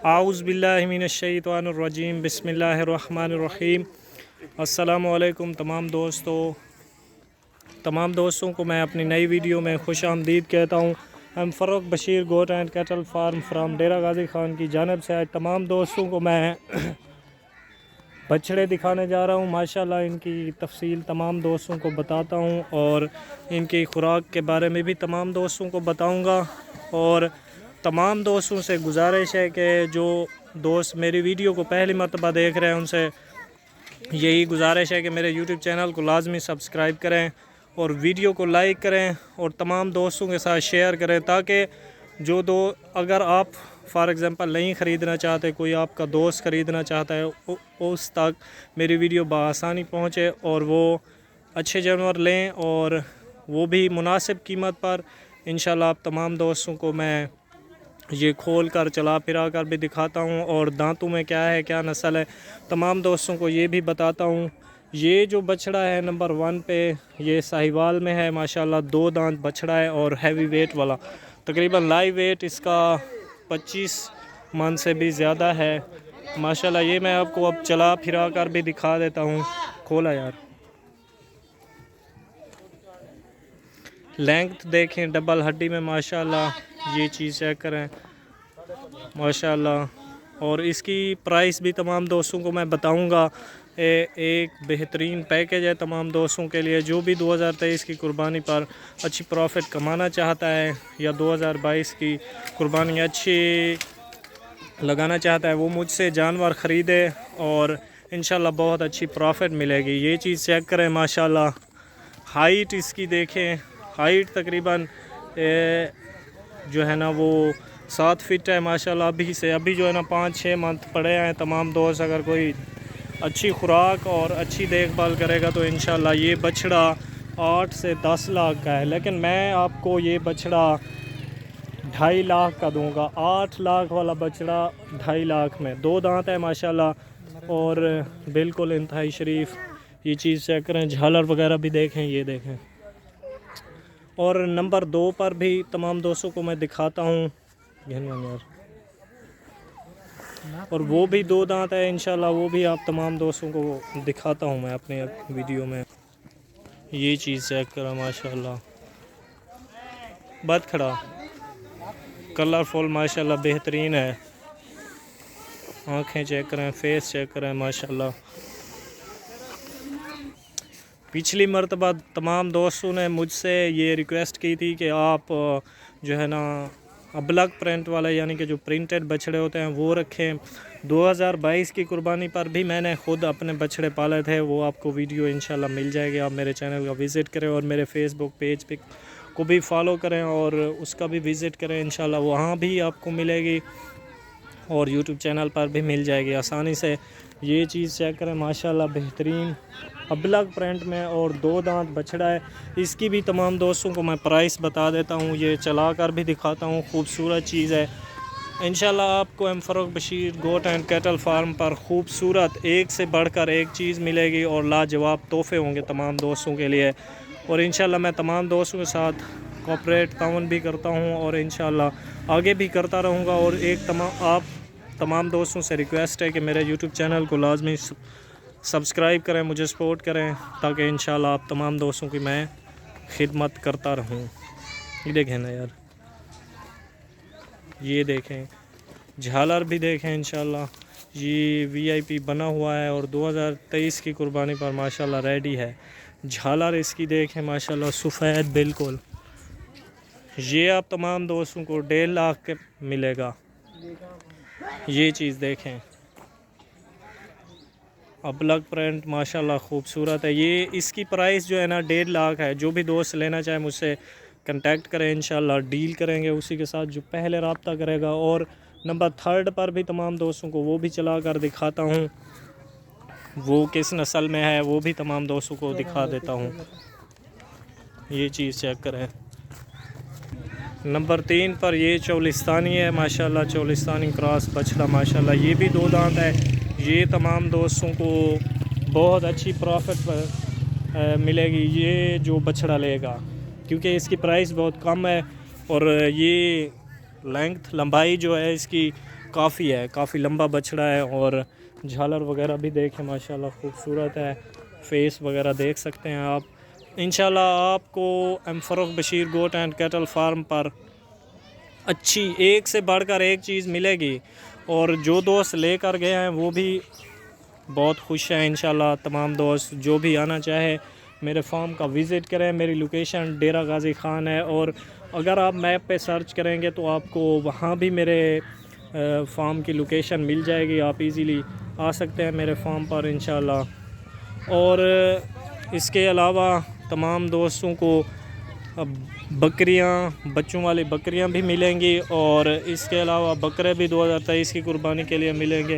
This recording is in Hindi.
आउज़ बिल्लाहि मिनश्शैतानिर्रजीम बिस्मिल्लाहिर्रहमानिर्रहीम। अस्सलामु अलैकुम तमाम दोस्तों को मैं अपनी नई वीडियो में खुश आमदीद कहता हूँ। हम Farrukh Bashir goat and cattle farm from Dera Ghazi Khan की जानब से आज तमाम दोस्तों को मैं बछड़े दिखाने जा रहा हूँ। माशाल्लाह इनकी तफसील तमाम दोस्तों को बताता हूँ और इनकी खुराक के बारे में भी तमाम दोस्तों को बताऊँगा। और तमाम दोस्तों से गुजारिश है कि जो दोस्त मेरी वीडियो को पहली मरतबा देख रहे हैं उनसे यही गुजारिश है कि मेरे यूट्यूब चैनल को लाजमी सब्सक्राइब करें और वीडियो को लाइक करें और तमाम दोस्तों के साथ शेयर करें, ताकि अगर आप फॉर एग्ज़ाम्पल नहीं ख़रीदना चाहते, कोई आपका दोस्त ख़रीदना चाहता है, उस तक मेरी वीडियो बआसानी पहुँचे और वो अच्छे जानवर लें और वो भी मुनासिब कीमत पर। इंशाल्लाह आप तमाम दोस्तों को मैं ये खोल कर चला फिरा कर भी दिखाता हूँ और दांतों में क्या है, क्या नस्ल है, तमाम दोस्तों को ये भी बताता हूँ। ये जो बछड़ा है नंबर 1 पे, ये साहिवाल में है। माशाल्लाह 2 दांत बछड़ा है और हैवी वेट वाला, तकरीबन लाइव वेट इसका 25 मन से भी ज़्यादा है। माशाल्लाह ये मैं आपको अब चला फिरा कर भी दिखा देता हूँ। खोला यार, लेंथ देखें डबल हड्डी में माशाल्लाह। ये चीज़ चेक करें माशाल्लाह। और इसकी प्राइस भी तमाम दोस्तों को मैं बताऊंगा। एक बेहतरीन पैकेज है तमाम दोस्तों के लिए जो भी 2023 की कुर्बानी पर अच्छी प्रॉफिट कमाना चाहता है या 2022 की कुर्बानी अच्छी लगाना चाहता है, वो मुझसे जानवर ख़रीदे और इंशाल्लाह बहुत अच्छी प्रॉफिट मिलेगी। ये चीज़ चेक करें माशाल्लाह। हाइट इसकी देखें, हाइट तकरीबन जो है ना वो 7 फीट है माशाल्लाह। अभी जो है ना 5-6 मंथ पड़े हैं। तमाम दोस्त अगर कोई अच्छी खुराक और अच्छी देखभाल करेगा तो इंशाल्लाह ये बछड़ा 8 से 10 लाख का है, लेकिन मैं आपको ये बछड़ा 2.5 लाख का दूंगा। 8 लाख वाला बछड़ा 2.5 लाख में। 2 दांत है माशाल्लाह और बिल्कुल इंतहाई शरीफ। ये चीज़ चेक करें, झालर वगैरह भी देखें, ये देखें। और नंबर 2 पर भी तमाम दोस्तों को मैं दिखाता हूँ और वो भी 2 दांत है इंशाल्लाह, वो भी आप तमाम दोस्तों को दिखाता हूँ मैं अपने वीडियो में। ये चीज़ चेक करा माशाल्लाह, बतखड़ा कलरफुल माशाल्लाह बेहतरीन है। आँखें चेक करें, फेस चेक करें माशाल्लाह। पिछली मरतबा तमाम दोस्तों ने मुझसे ये रिक्वेस्ट की थी कि आप जो है ना अबलग प्रिंट वाला यानी कि जो प्रिंटेड बछड़े होते हैं वो रखें। 2022 की कुर्बानी पर भी मैंने ख़ुद अपने बछड़े पाले थे, वो आपको वीडियो इंशाल्लाह मिल जाएगी। आप मेरे चैनल का विज़िट करें और मेरे फेसबुक पेज पे को भी फॉलो करें और उसका भी विज़िट करें, इंशाल्लाह वहाँ भी आपको मिलेगी और यूट्यूब चैनल पर भी मिल जाएगी आसानी से। ये चीज़ चेक करें माशाल्लाह बेहतरीन अबलग प्रिंट में और 2 दांत बछड़ा है। इसकी भी तमाम दोस्तों को मैं प्राइस बता देता हूँ, ये चला कर भी दिखाता हूँ। खूबसूरत चीज़ है इंशाल्लाह। आपको एम Farrukh Bashir goat and cattle farm पर खूबसूरत एक से बढ़कर एक चीज़ मिलेगी और लाजवाब तोहफे होंगे तमाम दोस्तों के लिए। और इंशाल्लाह मैं तमाम दोस्तों के साथ कोऑपरेट ताउन भी करता हूँ और इंशाल्लाह आगे भी करता रहूँगा। और आप तमाम दोस्तों से रिक्वेस्ट है कि मेरे यूट्यूब चैनल को लाजमी सब्सक्राइब करें, मुझे सपोर्ट करें, ताकि इंशाल्लाह आप तमाम दोस्तों की मैं खिदमत करता रहूं। ये देखें ना यार, ये देखें, झालर भी देखें इंशाल्लाह। ये VIP बना हुआ है और 2023 की कुर्बानी पर माशाल्लाह रेडी है। झालर इसकी देखें माशाल्लाह सफ़ेद बिल्कुल। ये आप तमाम दोस्तों को 1.5 लाख के मिलेगा। ये चीज़ देखें, अबलग प्रिंट माशाल्लाह खूबसूरत है। ये इसकी प्राइस जो है ना 1.5 लाख है। जो भी दोस्त लेना चाहे मुझसे कांटेक्ट करें, इंशाल्लाह डील करेंगे उसी के साथ जो पहले रब्ता करेगा। और नंबर 3 पर भी तमाम दोस्तों को वो भी चला कर दिखाता हूँ, वो किस नस्ल में है वो भी तमाम दोस्तों को दिखा देता हूँ। ये चीज़ चेक करें। नंबर 3 पर ये चौलिस्तानी है माशाल्लाह, चौलिस्तानी क्रॉस बछड़ा माशाल्लाह। ये भी 2 दांत है। ये तमाम दोस्तों को बहुत अच्छी प्रॉफिट पर मिलेगी ये जो बछड़ा लेगा, क्योंकि इसकी प्राइस बहुत कम है और ये लंबाई जो है इसकी काफ़ी है, काफ़ी लंबा बछड़ा है। और झालर वगैरह भी देखें माशाल्लाह खूबसूरत है, फेस वगैरह देख सकते हैं आप। इंशाल्लाह आपको एम Farrukh Bashir goat and cattle farm पर अच्छी एक से बढ़कर एक चीज़ मिलेगी। और जो दोस्त लेकर गए हैं वो भी बहुत खुश हैं। इंशाल्लाह तमाम दोस्त जो भी आना चाहे मेरे फार्म का विज़िट करें। मेरी लोकेशन डेरा गाज़ी ख़ान है, और अगर आप मैप पे सर्च करेंगे तो आपको वहाँ भी मेरे फार्म की लोकेशन मिल जाएगी। आप इजीली आ सकते हैं मेरे फार्म पर इंशाल्लाह। और इसके अलावा तमाम दोस्तों को बकरियां, बच्चों वाली बकरियां भी मिलेंगी, और इसके अलावा बकरे भी 2023 की कुर्बानी के लिए मिलेंगे।